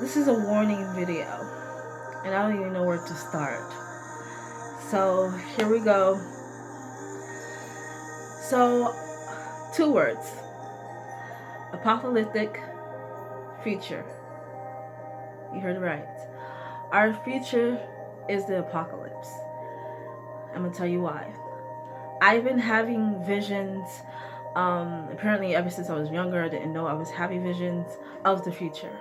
This is a warning video, and I don't even know where to start. So here we go. So, 2 words: apocalyptic future. You heard it right. Our future is the apocalypse. I'm gonna tell you why. I've been having visions. Apparently, ever since I was younger, I didn't know I was having visions of the future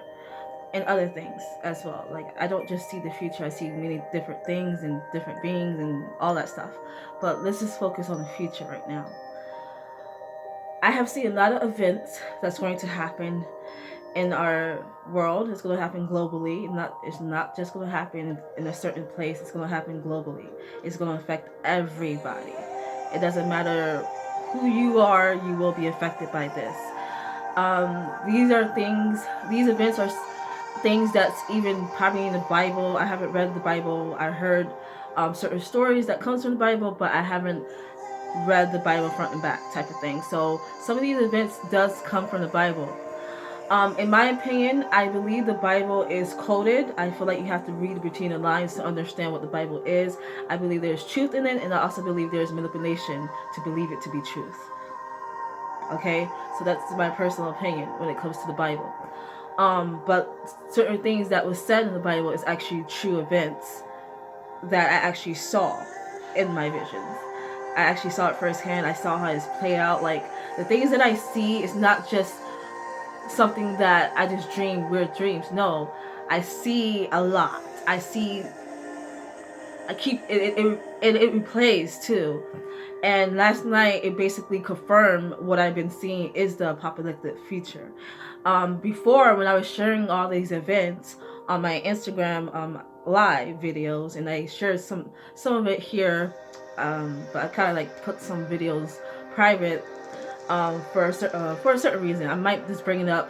and other things as well. Like, I don't just see the future, I see many different things and different beings and all that stuff. But let's just focus on the future right now. I have seen a lot of events that's going to happen in our world. It's going to happen globally. It's not just going to happen in a certain place. It's going to happen globally. It's going to affect everybody. It doesn't matter who you are, you will be affected by this. These events are things that's even probably in the Bible. I haven't read the Bible. I heard certain stories that comes from the Bible, but I haven't read the Bible front and back type of thing. So some of these events does come from the Bible. In my opinion, I believe the Bible is coded. I feel like you have to read between the lines to understand what the Bible is. I believe there's truth in it, and I also believe there's manipulation to believe it to be truth. Okay, so that's my personal opinion when it comes to the Bible. But certain things that was said in the Bible is actually true events that I actually saw in my visions. I actually saw it firsthand. I saw how it's played out. Like, the things that I see is not just something that I just dream weird dreams. No, I see a lot. I keep it replays too. And last night it basically confirmed what I've been seeing is the apocalyptic future. Before, when I was sharing all these events on my Instagram live videos, and I shared some of it here, but I kind of like put some videos private for a certain reason. I might just bring it up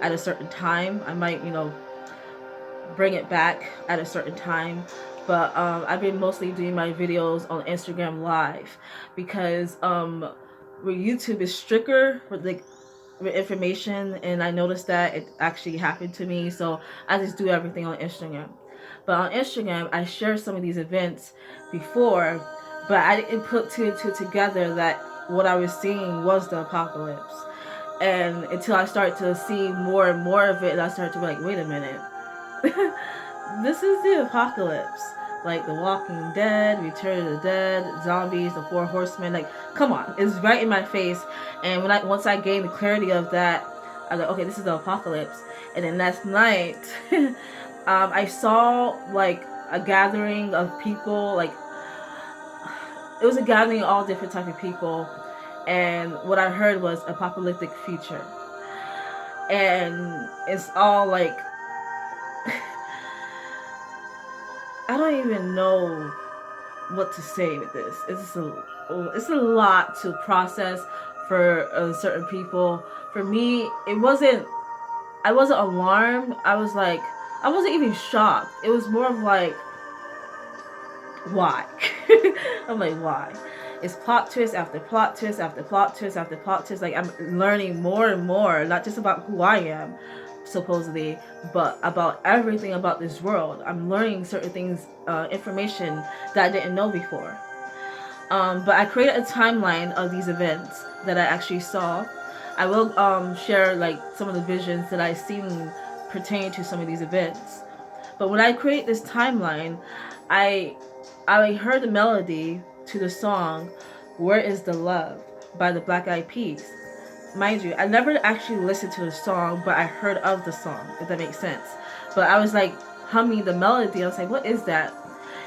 at a certain time. I might, bring it back at a certain time. But I've been mostly doing my videos on Instagram Live because where YouTube is stricter with information, and I noticed that it actually happened to me. So I just do everything on Instagram. But on Instagram, I shared some of these events before, but I didn't put two and two together that what I was seeing was the apocalypse. And until I started to see more and more of it, and I started to be like, wait a minute. This is the apocalypse. Like The Walking Dead, Return of the Dead, Zombies, The Four Horsemen. Like, come on, it's right in my face. And once I gained the clarity of that, I was like, okay, this is the apocalypse. And then last night, I saw like a gathering of people. Like, it was a gathering of all different type of people, and what I heard was apocalyptic future. And it's all like I don't even know what to say with this. It's a lot to process for certain people. For me, I wasn't alarmed. I wasn't even shocked. It was more of like, why? I'm like, why? It's plot twist after plot twist after plot twist after plot twist. Like, I'm learning more and more, not just about who I am, supposedly, but about everything about this world. I'm learning certain things, information that I didn't know before. But I created a timeline of these events that I actually saw. I will share like some of the visions that I've seen pertaining to some of these events. But when I create this timeline, I heard the melody to the song "Where Is the Love" by the Black Eyed Peas. Mind you, I never actually listened to the song, but I heard of the song, if that makes sense. But I was like humming the melody. I was like, what is that?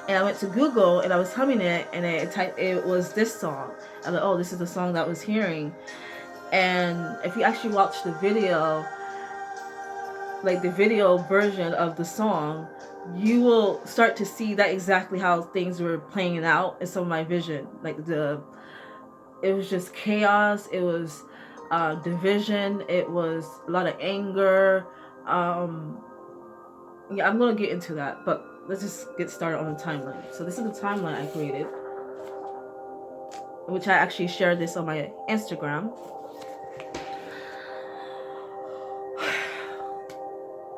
And I went to Google and I was humming it, and it was this song. I was like, oh, this is the song that I was hearing. And if you actually watch the video, like the video version of the song, you will start to see that exactly how things were playing out in some of my vision. Like, it was just chaos. It was division. It was a lot of anger. Yeah, I'm gonna get into that, but let's just get started on the timeline. So this is the timeline I created, which I actually shared this on my Instagram.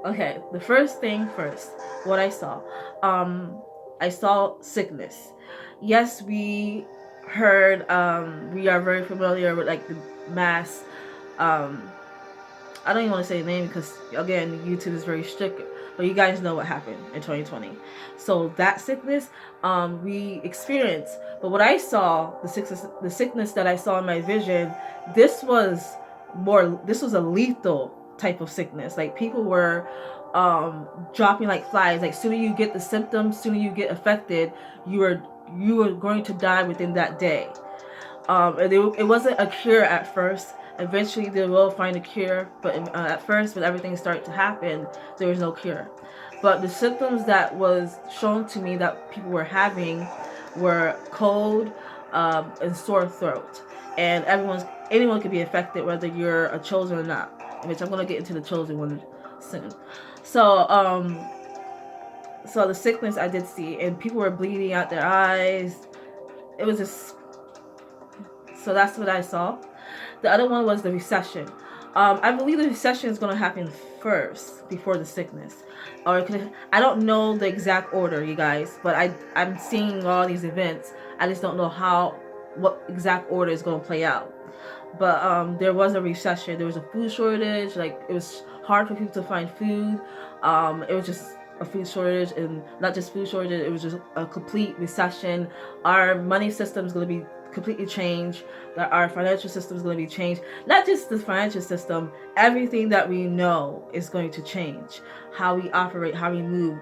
Okay, the first thing first, what I saw. I saw sickness. Yes, we heard, we are very familiar with like the mass, um, I don't even want to say the name because again, YouTube is very strict. But you guys know what happened in 2020. So that sickness, we experienced. But what I saw, the sickness that I saw in my vision, this was this was a lethal type of sickness. Like people were dropping like flies. Like sooner you get the symptoms, sooner you get affected, you were going to die within that day. It wasn't a cure at first. Eventually, they will find a cure, but at first, when everything started to happen, there was no cure. But the symptoms that was shown to me that people were having were cold, and sore throat, and anyone could be affected, whether you're a chosen or not. Which I'm gonna get into the chosen one soon. So, so the sickness I did see, and people were bleeding out their eyes. It was just, so that's what I saw. The other one was the recession. I believe the recession is going to happen first before the sickness. Or I don't know the exact order, you guys, but I'm seeing all these events. I just don't know what exact order is going to play out. But there was a recession. There was a food shortage. Like it was hard for people to find food. It was just a food shortage, and not just food shortage. It was just a complete recession. Our money system is going to be completely changed. That our financial system is going to be changed. Not just the financial system. Everything that we know is going to change. How we operate, how we move.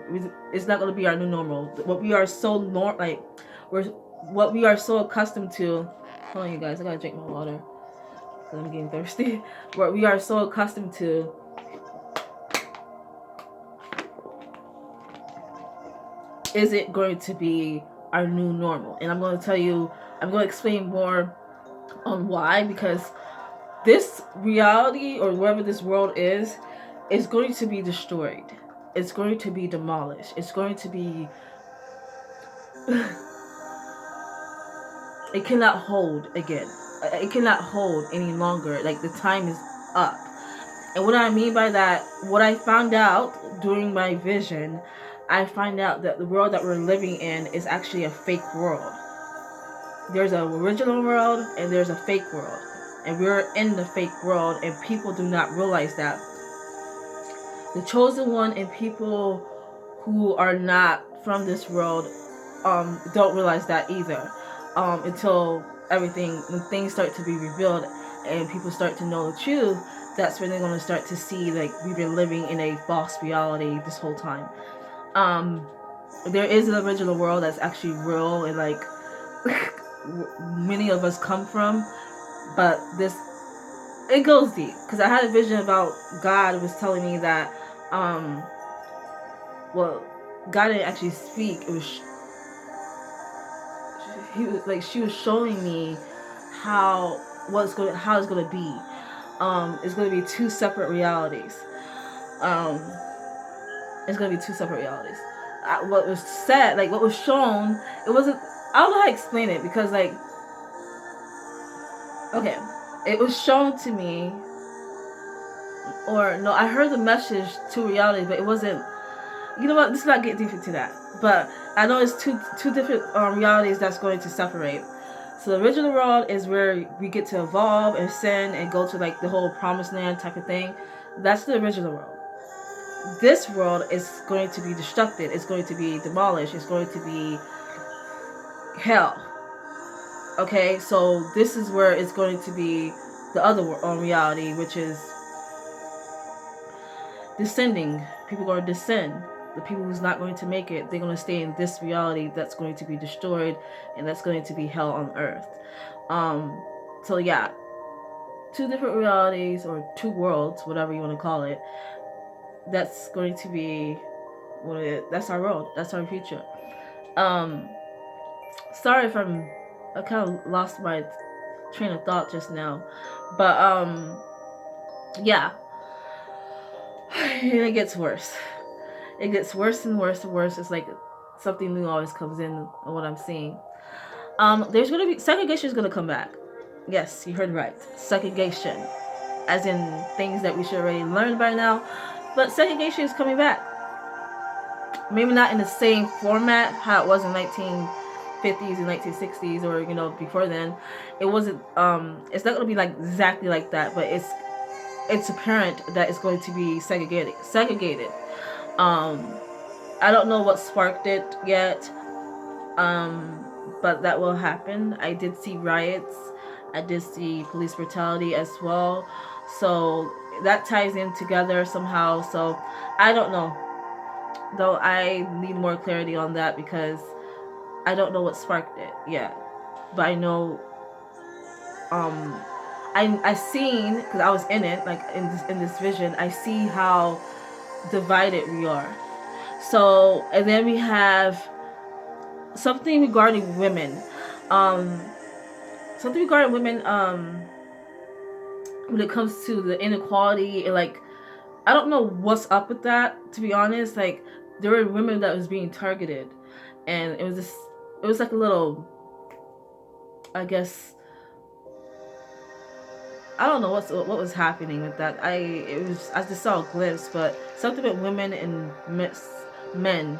It's not going to be our new normal. What we are so what we are so accustomed to. Hold on, you guys. I gotta drink my water. I'm getting thirsty. What we are so accustomed to is it going to be our new normal? And I'm going to explain more on why, because this reality, or wherever this world is going to be destroyed. It's going to be demolished. It's going to be it cannot hold again. It cannot hold any longer. Like the time is up. And what I mean by that, what I found out during my vision, I find out that the world that we're living in is actually a fake world. There's an original world and there's a fake world. And we're in the fake world, and people do not realize that. The chosen one and people who are not from this world don't realize that either, until when things start to be revealed and people start to know the truth. That's when they're going to start to see, like, we've been living in a false reality this whole time. There is an original world that's actually real, and like many of us come from, but it goes deep, because I had a vision about God was telling me that well, God didn't actually speak. It was she was showing me how it's going to be. It's going to be two separate realities. It's going to be two separate realities. What was said, like what was shown, it wasn't. I don't know how to explain it, because like, okay, it was shown to me, or no, I heard the message to reality, but it wasn't. You know what? Let's not get deep into that. But I know it's two different realities that's going to separate. So the original world is where we get to evolve and sin and go to like the whole promised land type of thing. That's the original world. This world is going to be destructed. It's going to be demolished. It's going to be hell. Okay, so this is where it's going to be the other reality, which is descending. People are going to descend. The people who's not going to make it, they're going to stay in this reality that's going to be destroyed, and that's going to be hell on earth. So yeah, two different realities, or two worlds, whatever you want to call it. That's going to be that's our world. That's our future. Sorry if I kind of lost my train of thought just now, but yeah, and it gets worse. It gets worse and worse and worse. It's like something new always comes in on what I'm seeing. There's gonna be segregation is gonna come back. Yes, you heard right. Segregation, as in things that we should already learn by now. But segregation is coming back. Maybe not in the same format how it was in 1950s and 1960s, or before then. It wasn't. It's not going to be like exactly like that, but it's apparent that it's going to be segregated. I don't know what sparked it yet, but that will happen. I did see riots. I did see police brutality as well. So that ties in together somehow. So I don't know. Though I need more clarity on that because I don't know what sparked it yet. But I know I seen, because I was in it, like in this vision, I see how divided we are. So, and then we have something regarding women. Um, Something regarding women, when it comes to the inequality, and like, I don't know what's up with that, to be honest. Like, there were women that was being targeted, and it was like a little, I guess, I don't know what was happening with that. I just saw a glimpse, but something with women and men.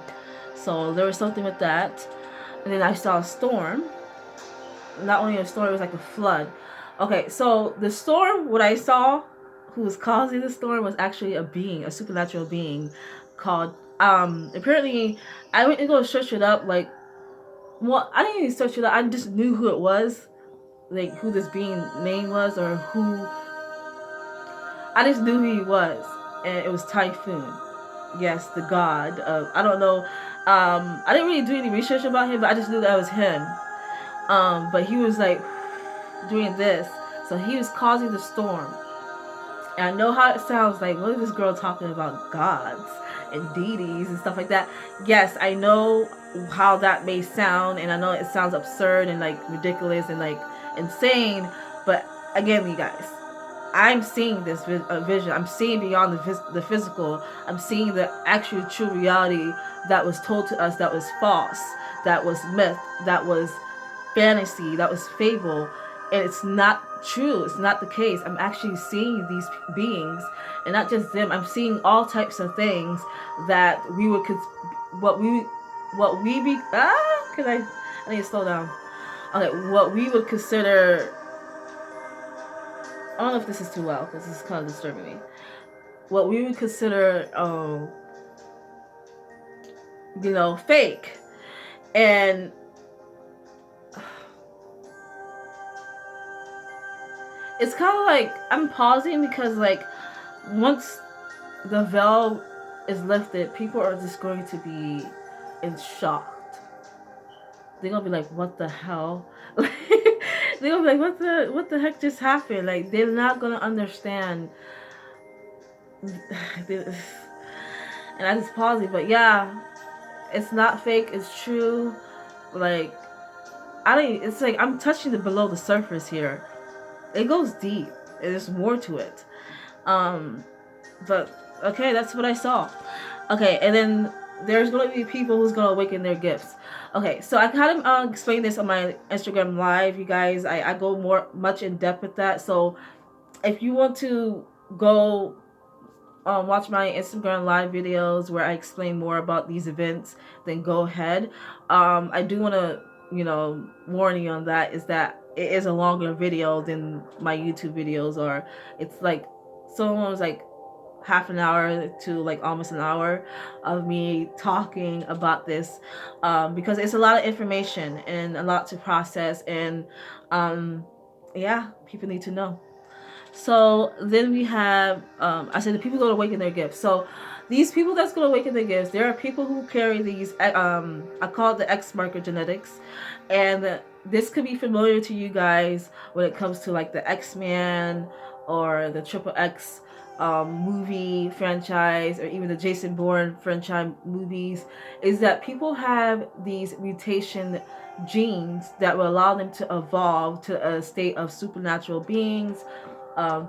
So there was something with that, and then I saw a storm. Not only a storm, it was like a flood. Okay, so the storm, what I saw, who was causing the storm, was actually a supernatural being, called. Apparently, I went to go search it up. Like, well, I didn't even search it up. I just knew who it was, like who this being name was, or who. I just knew who he was, and it was Typhoon. Yes, the god of, I don't know. I didn't really do any research about him, but I just knew that was him. But he was like doing this, so he was causing the storm. And I know how it sounds like. What is this girl talking about gods and deities and stuff like that? Yes, I know how that may sound, and I know it sounds absurd and like ridiculous and like insane. But again, you guys, I'm seeing this vision. I'm seeing beyond the physical. I'm seeing the actual true reality that was told to us, that was false, that was myth, that was fantasy, that was fable, and it's not true. It's not the case. I'm actually seeing these beings, and not just them. I'm seeing all types of things that we would I need to slow down. Okay, what we would consider. I don't know if this is too loud because this is kind of disturbing me. What we would consider, fake, and it's kind of like I'm pausing because, like, once the veil is lifted, people are just going to be in shock. They're gonna be like, "What the hell?" They're gonna be like, what the heck just happened?" Like, they're not gonna understand. And I just pausing, but yeah, it's not fake. It's true. Like, it's like I'm touching the below the surface here. It goes deep. There's more to it. But okay, that's what I saw. Okay, and then there's gonna be people who's gonna awaken their gifts. Okay, so I kind of explained this on my Instagram live, you guys. I go much in depth with that. So if you want to go watch my Instagram live videos where I explain more about these events, then go ahead. I do want to, warn you on that, is that it is a longer video than my YouTube videos are. It's like, someone was like half an hour to like almost an hour of me talking about this, because it's a lot of information and a lot to process, and yeah, people need to know. So then we have, I said the people going to awaken their gifts. So these people that's going to awaken their gifts, there are people who carry these, I call it the X marker genetics. And this could be familiar to you guys when it comes to like the X-Men or the Triple X movie franchise, or even the Jason Bourne franchise movies, is that people have these mutation genes that will allow them to evolve to a state of supernatural beings,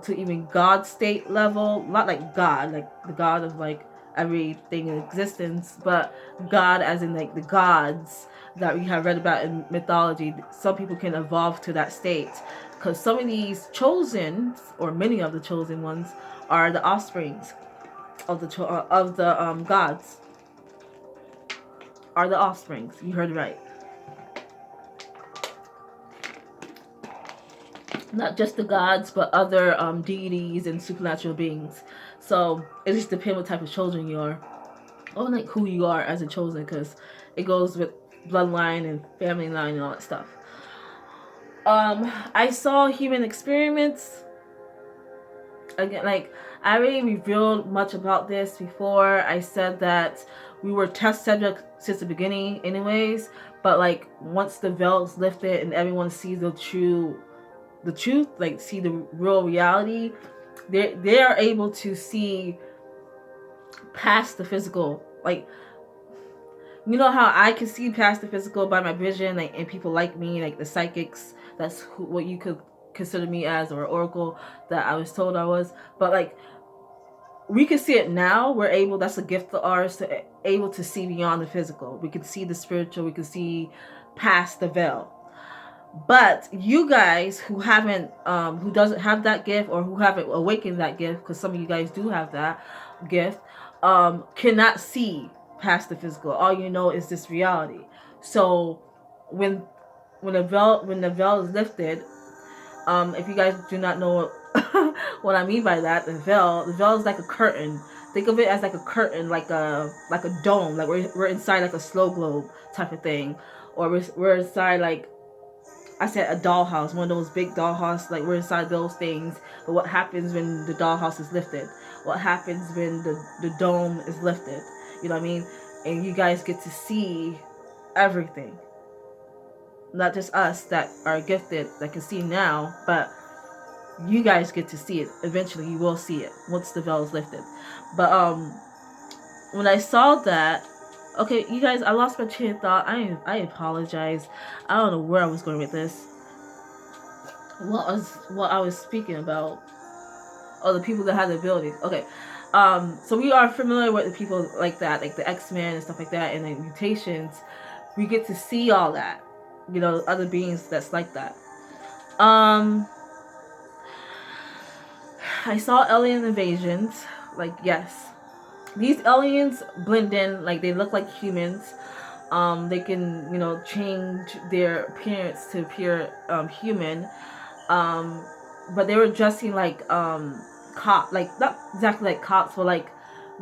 to even God state level. Not like God, like the God of like everything in existence, but God as in like the gods that we have read about in mythology. Some people can evolve to that state because some of these chosen, or many of the chosen ones, are the offsprings. of the gods are the offsprings. You heard right. Not just the gods, but other deities and supernatural beings. So it just depends what type of children you are, or like who you are as a chosen, because it goes with bloodline and family line and all that stuff. I saw human experiments. Again, like, I already revealed much about this before. I said that we were test subjects since the beginning anyways, but like once the veil is lifted and everyone sees the truth, like see the real reality, they are able to see past the physical. Like, you know how I can see past the physical by my vision, like, and people like me, like the psychics, that's what you could consider me as, or oracle that I was told I was. But like, we can see it now. We're able, that's a gift of ours, to able to see beyond the physical. We can see the spiritual, we can see past the veil. But you guys who haven't who doesn't have that gift, or who haven't awakened that gift, because some of you guys do have that gift, cannot see past the physical. All you know is this reality. So when the veil is lifted, if you guys do not know what I mean by that, the veil is like a curtain. Think of it as like a curtain, like a dome, like we're inside like a snow globe type of thing, or we're inside, like I said, a dollhouse, one of those big dollhouse, like we're inside those things. But what happens when the dollhouse is lifted? What happens when the dome is lifted? You know what I mean? And you guys get to see everything. Not just us that are gifted that can see now, but you guys get to see it. Eventually you will see it once the veil is lifted. But when I saw that, okay, you guys, I lost my train of thought. I apologize. I don't know where I was going with this. What I was speaking about. Oh, the people that have the abilities. Okay. So we are familiar with the people like that, like the X-Men and stuff like that, and the mutations. We get to see all that. You know, other beings that's like that. I saw alien invasions. Like, yes. These aliens blend in, like they look like humans. They can, you know, change their appearance to appear human. But they were dressing like cop, like not exactly like cops, but like,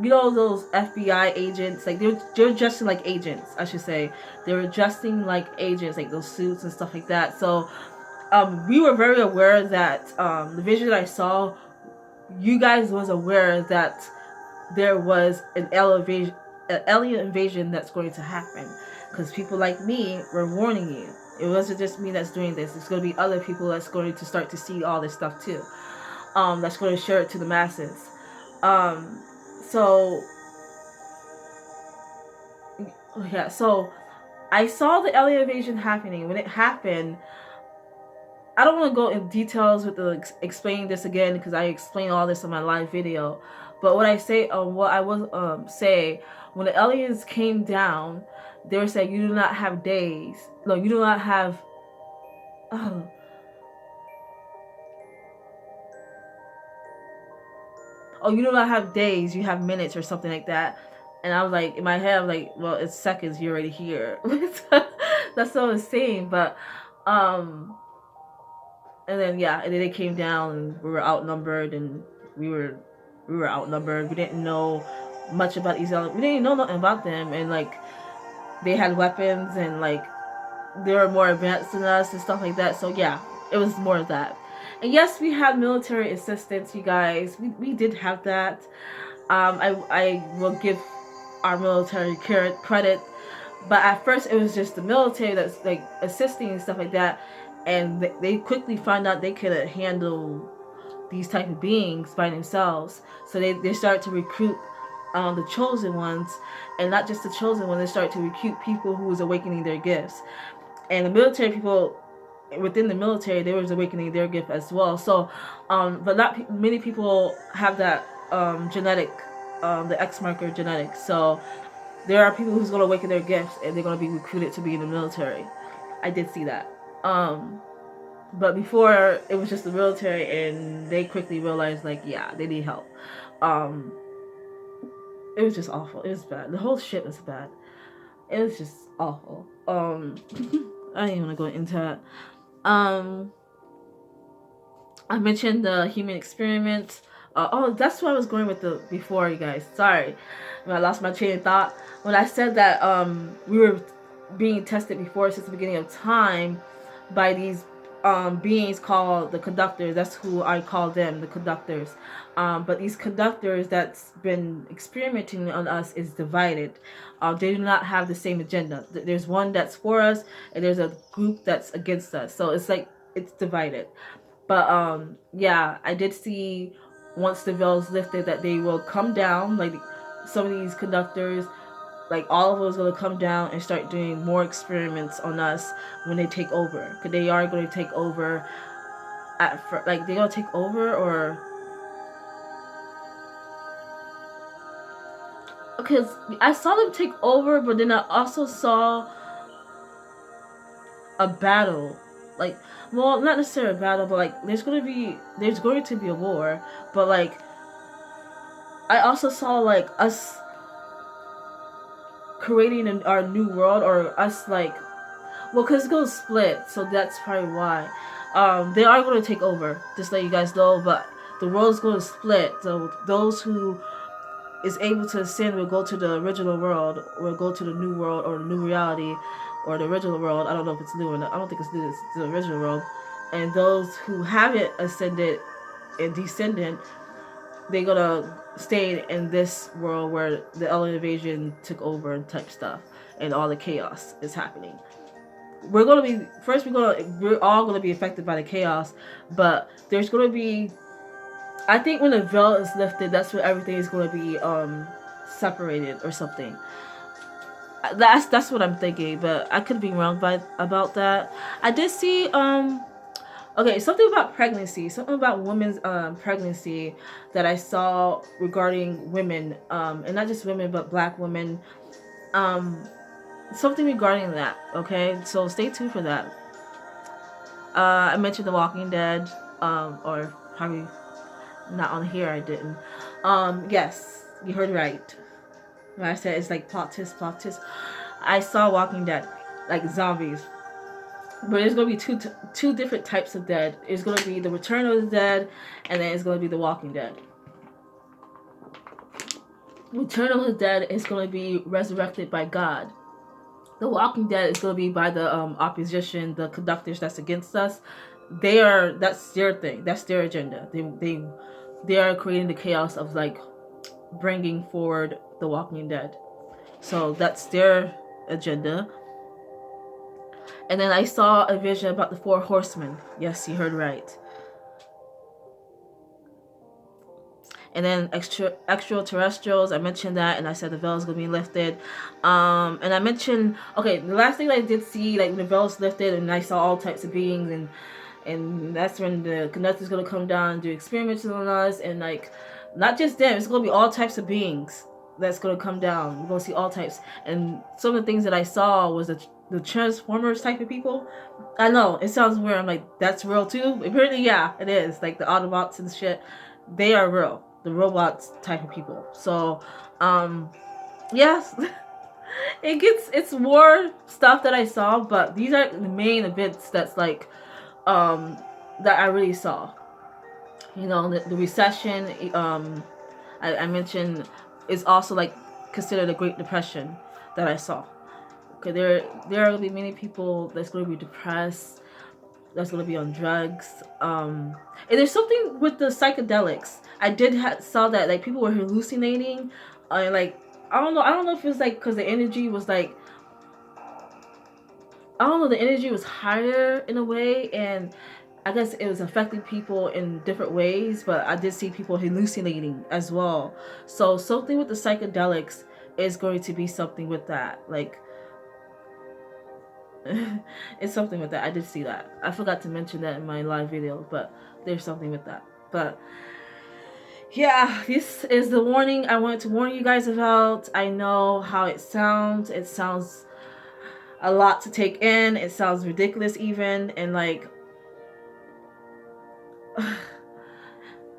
you know, those FBI agents. Like they're dressing like agents, I should say. They were dressing like agents, like those suits and stuff like that. So we were very aware that the vision that I saw, you guys was aware that there was an alien invasion that's going to happen, because people like me were warning you. It wasn't just me that's doing this. It's going to be other people that's going to start to see all this stuff too. That's going to share it to the masses. So yeah, so I saw the alien invasion happening. When it happened, I don't want to go in details with explaining this again, because I explained all this in my live video. But what I say, what I will say, when the aliens came down, they were saying, you do not have days. No, you do not have. Oh, you do not have days. You have minutes or something like that. And I was like, in my head, I'm like, well, it's seconds. You're already here. That's what I was saying. But and then yeah, and then they came down, and we were outnumbered, and we were outnumbered. We didn't know much about these aliens. We didn't know nothing about them, and like they had weapons, and like they were more advanced than us and stuff like that. So yeah, it was more of that. And yes, we had military assistance, you guys. We did have that. I will give our military credit, but at first it was just the military that's like assisting and stuff like that, and they quickly found out they couldn't handle these type of beings by themselves. So they started to recruit the chosen ones, and not just the chosen ones. They started to recruit people who was awakening their gifts, and the military people within the military, they was awakening their gift as well. So, but not many people have that genetic, the X marker genetics. So there are people who's going to awaken their gifts, and they're going to be recruited to be in the military. I did see that. But before, it was just the military, and they quickly realized, like, yeah, they need help. it was just awful. It was bad. The whole shit was bad. It was just awful. I didn't want to go into it. I mentioned the human experiment. Oh, that's what I was going with the before, you guys. Sorry, I lost my train of thought when I said that we were being tested before since the beginning of time by these beings called the conductors. That's who I call them, the conductors. But these conductors that's been experimenting on us is divided. They do not have the same agenda. There's one that's for us, and there's a group that's against us. So it's like it's divided. But yeah, I did see once the veil is lifted that they will come down. Like some of these conductors, like all of us, going to come down and start doing more experiments on us when they take over. Because they are going to take over like they're going to take over, or because I saw them take over, but then I also saw a battle. Like, well, not necessarily a battle, but like there's going to be a war, but like I also saw like us creating our new world, or us like, well, because it's going to split, so that's probably why. They are going to take over, just let you guys know, but the world is going to split. So those who is able to ascend will go to the original world, or go to the new world, or the new reality, or the original world. I don't know if it's new or not. I don't think it's new. It's the original world. And those who haven't ascended and descended, they're gonna stay in this world where the alien invasion took over and type stuff, and all the chaos is happening. We're all gonna be affected by the chaos, but there's gonna be, I think when the veil is lifted, that's when everything is gonna be separated or something. That's what I'm thinking, but I could be wrong about that. I did see okay, something about pregnancy, something about women's pregnancy that I saw regarding women, and not just women but Black women, something regarding that. Okay, so stay tuned for that. I mentioned The Walking Dead, or probably not on here. I didn't. Yes, you heard right. When I said it's like plot twist, plot twist. I saw Walking Dead, like zombies. But there's gonna be two different types of dead. It's gonna be the Return of the Dead, and then it's gonna be the Walking Dead. Return of the Dead is gonna be resurrected by God. The Walking Dead is gonna be by the opposition, the conductors that's against us. That's their thing. That's their agenda. They are creating the chaos of like bringing forward the Walking Dead. So that's their agenda. And then I saw a vision about the 4 horsemen. Yes, you heard right. And then extraterrestrials, I mentioned that, and I said the veil is going to be lifted. And I mentioned, okay, the last thing I did see, like when the veil is lifted, and I saw all types of beings, and that's when the conductor's going to come down and do experiments on us, and like, not just them, it's going to be all types of beings that's going to come down. We're going to see all types. And some of the things that I saw was the Transformers type of people. I know, it sounds weird. I'm like, that's real too? Apparently, yeah, it is. Like the Autobots and shit, they are real. The robots type of people. So, yes. It's more stuff that I saw, but these are the main events that's like, that I really saw. You know, the recession, I mentioned, is also like considered a Great Depression that I saw. Okay, there are going to be many people that's going to be depressed, that's going to be on drugs. And there's something with the psychedelics. I did saw that like people were hallucinating, and like I don't know if it was like because the energy was like, I don't know, the energy was higher in a way, and I guess it was affecting people in different ways, but I did see people hallucinating as well. So something with the psychedelics is going to be something with that. Like, it's something with that. I did see that. I forgot to mention that in my live video, but there's something with that. But yeah, this is the warning I wanted to warn you guys about. I know how it sounds. It sounds a lot to take in. It sounds ridiculous even, and like,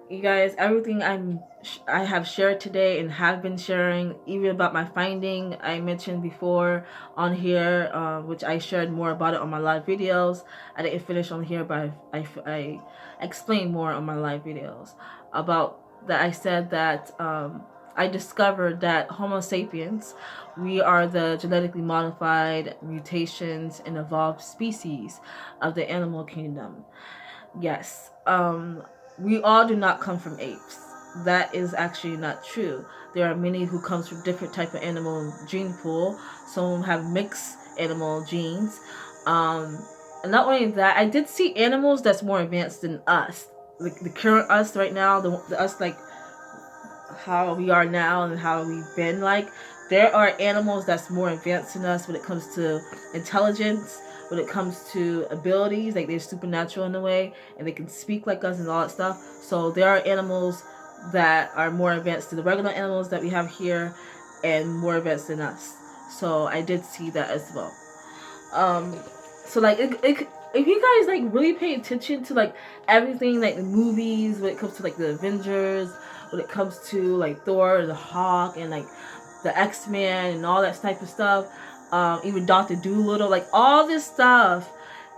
you guys, everything I'm I have shared today and have been sharing, even about my finding I mentioned before on here, which I shared more about it on my live videos. I didn't finish on here, but I explained more on my live videos about that. I said that I discovered that Homo sapiens, we are the genetically modified mutations and evolved species of the animal kingdom. Yes. We all do not come from apes. That is actually not true. There are many who comes from different type of animal gene pool. Some have mixed animal genes. Um, and not only that, I did see animals that's more advanced than us. Like the current us right now, the us like how we are now and how we've been like. There are animals that's more advanced than us when it comes to intelligence, when it comes to abilities, like they're supernatural in a way, and they can speak like us and all that stuff. So there are animals that are more advanced than the regular animals that we have here, and more advanced than us. So I did see that as well. Um, so like if you guys like really pay attention to like everything, like the movies, when it comes to like the Avengers, when it comes to like Thor, the Hawk, and like the X-Men and all that type of stuff, even Doctor Doolittle, like all this stuff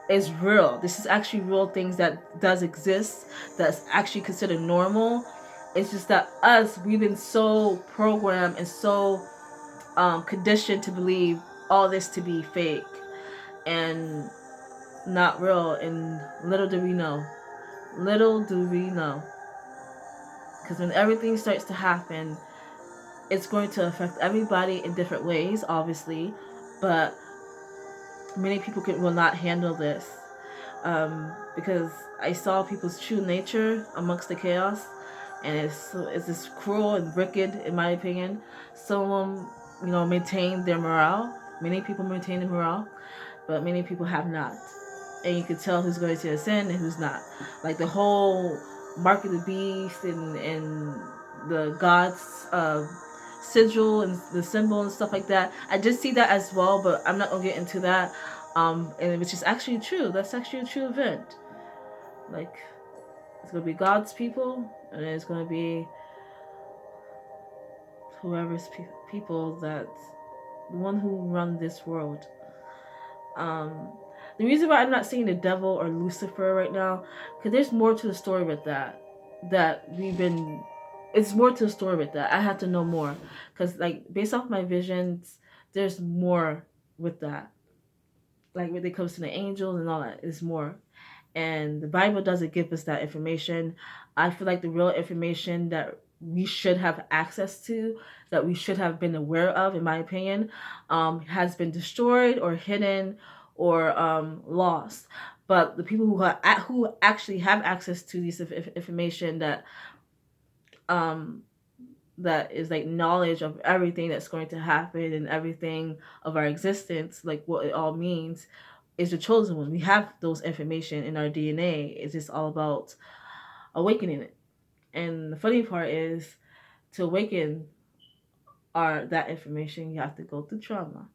is real. This is actually real things that does exist, that's actually considered normal. It's just that us, we've been so programmed and so conditioned to believe all this to be fake and not real. And little do we know, little do we know, because when everything starts to happen, it's going to affect everybody in different ways, obviously, but many people will not handle this, because I saw people's true nature amongst the chaos, and it's just cruel and wicked, in my opinion. Some of them, maintain their morale. Many people maintain their morale, but many people have not. And you can tell who's going to ascend and who's not. Like the whole mark of the beast and the gods sigil and the symbol and stuff like that. I did see that as well, but I'm not gonna get into that. And which is actually true. That's actually a true event. Like it's gonna be God's people, and it's gonna be whoever's people that's the one who run this world. Um, the reason why I'm not seeing the devil or Lucifer right now, because there's more to the story with that. That we've been, it's more to the story with that. I have to know more, because like based off my visions, there's more with that. Like when it comes to the angels and all that, there's more. And the Bible doesn't give us that information. I feel like the real information that we should have access to, that we should have been aware of, in my opinion, has been destroyed or hidden or lost. But the people who actually have access to this information um, that is like knowledge of everything that's going to happen and everything of our existence, like what it all means, is the chosen one. We have those information in our DNA. It's just all about awakening it. And the funny part is, to awaken that information, you have to go through trauma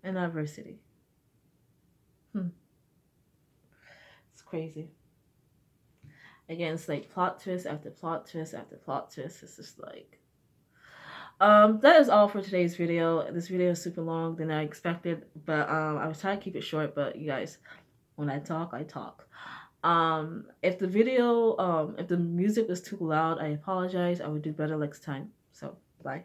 and adversity. It's crazy. Again, it's like plot twist after plot twist after plot twist. It's just like that is all for today's video. This video is super long than I expected, but I was trying to keep it short. But you guys, when I talk, I talk. If the video, if the music was too loud, I apologize. I would do better next time. So, bye.